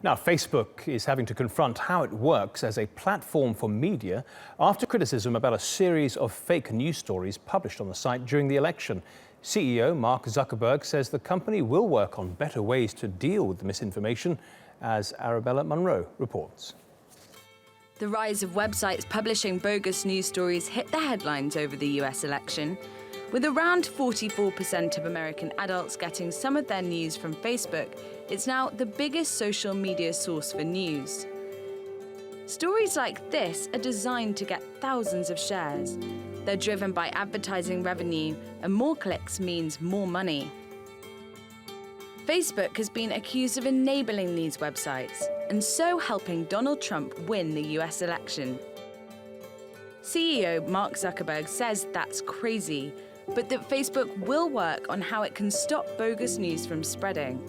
Now, Facebook is having to confront how it works as a platform for media after criticism about a series of fake news stories published on the site during the election. CEO Mark Zuckerberg says the company will work on better ways to deal with the misinformation, as Arabella Munro reports. The rise of websites publishing bogus news stories hit the headlines over the US election, with around 44% of American adults getting some of their news from Facebook. It's now the biggest social media source for news. Stories like this are designed to get thousands of shares. They're driven by advertising revenue, and more clicks means more money. Facebook has been accused of enabling these websites and so helping Donald Trump win the US election. CEO Mark Zuckerberg says that's crazy, but that Facebook will work on how it can stop bogus news from spreading.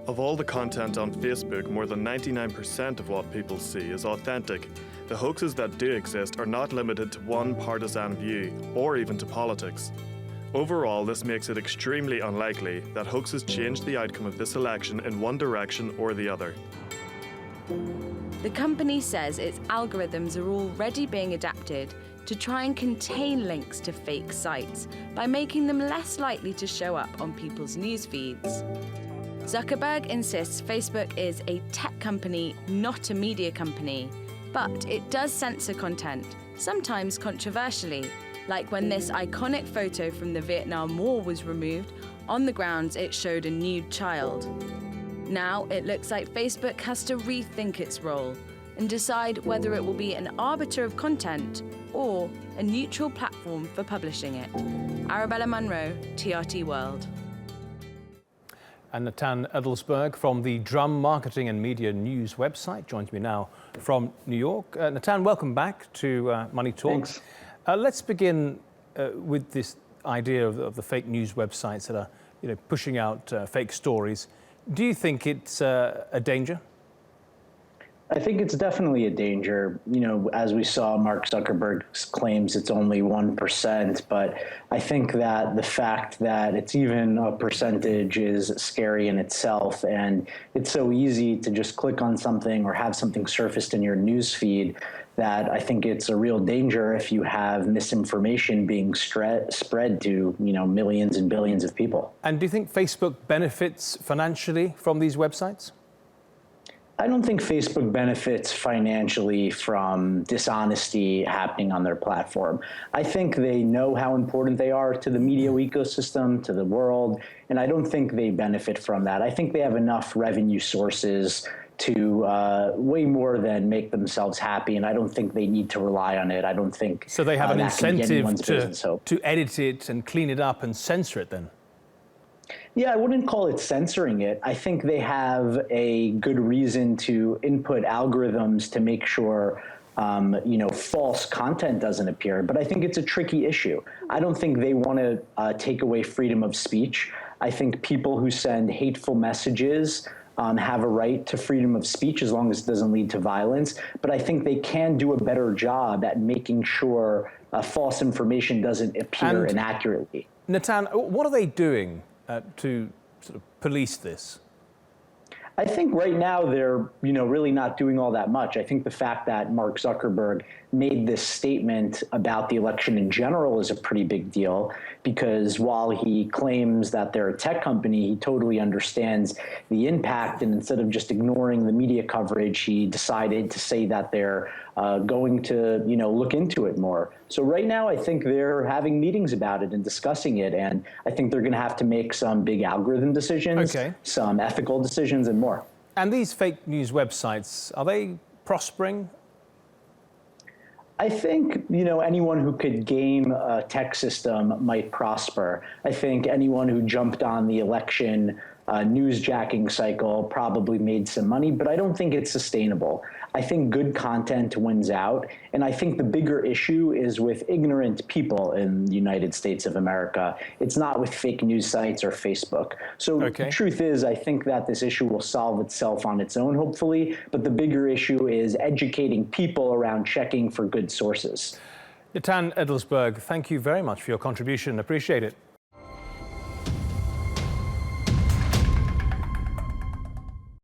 Of all the content on Facebook, more than 99% of what people see is authentic. The hoaxes that do exist are not limited to one partisan view, or even to politics. Overall, this makes it extremely unlikely that hoaxes change the outcome of this election in one direction or the other. The company says its algorithms are already being adapted to try and contain links to fake sites by making them less likely to show up on people's news feeds. Zuckerberg insists Facebook is a tech company, not a media company, but it does censor content, sometimes controversially, like when this iconic photo from the Vietnam War was removed on the grounds it showed a nude child. Now it looks like Facebook has to rethink its role and decide whether it will be an arbiter of content or a neutral platform for publishing it. Arabella Munro, TRT World. And Natan Edelsburg from the Drum Marketing and Media News website joins me now from New York. Natan, welcome back to Money Talk. Thanks. Let's begin with this idea of the fake news websites that are pushing out fake stories. Do you think it's a danger? I think it's definitely a danger. As we saw, Mark Zuckerberg claims it's only 1%, but I think that the fact that it's even a percentage is scary in itself. And it's so easy to just click on something or have something surfaced in your news feed that I think it's a real danger if you have misinformation being spread to, millions and billions of people. And do you think Facebook benefits financially from these websites? I don't think Facebook benefits financially from dishonesty happening on their platform. I think they know how important they are to the media ecosystem, to the world, and I don't think they benefit from that. I think they have enough revenue sources to way more than make themselves happy, and I don't think they need to rely on it. I don't think so. They have an incentive to edit it and clean it up and censor it then? Yeah, I wouldn't call it censoring it. I think they have a good reason to input algorithms to make sure false content doesn't appear. But I think it's a tricky issue. I don't think they want to take away freedom of speech. I think people who send hateful messages have a right to freedom of speech as long as it doesn't lead to violence. But I think they can do a better job at making sure false information doesn't appear inaccurately. Natan, what are they doing to sort of police this? I think right now they're, really not doing all that much. I think the fact that Mark Zuckerberg made this statement about the election in general is a pretty big deal, because while he claims that they're a tech company, he totally understands the impact. And instead of just ignoring the media coverage, he decided to say that they're going to, look into it more. So right now, I think they're having meetings about it and discussing it. And I think they're going to have to make some big algorithm decisions, some ethical decisions, and more. And these fake news websites, are they prospering? I think, anyone who could game a tech system might prosper. I think anyone who jumped on the election newsjacking cycle probably made some money, but I don't think it's sustainable. I think good content wins out, and I think the bigger issue is with ignorant people in the United States of America. It's not with fake news sites or Facebook. So the truth is, I think that this issue will solve itself on its own, hopefully, but the bigger issue is educating people around checking for good sources. Natan Edelsburg, thank you very much for your contribution. Appreciate it.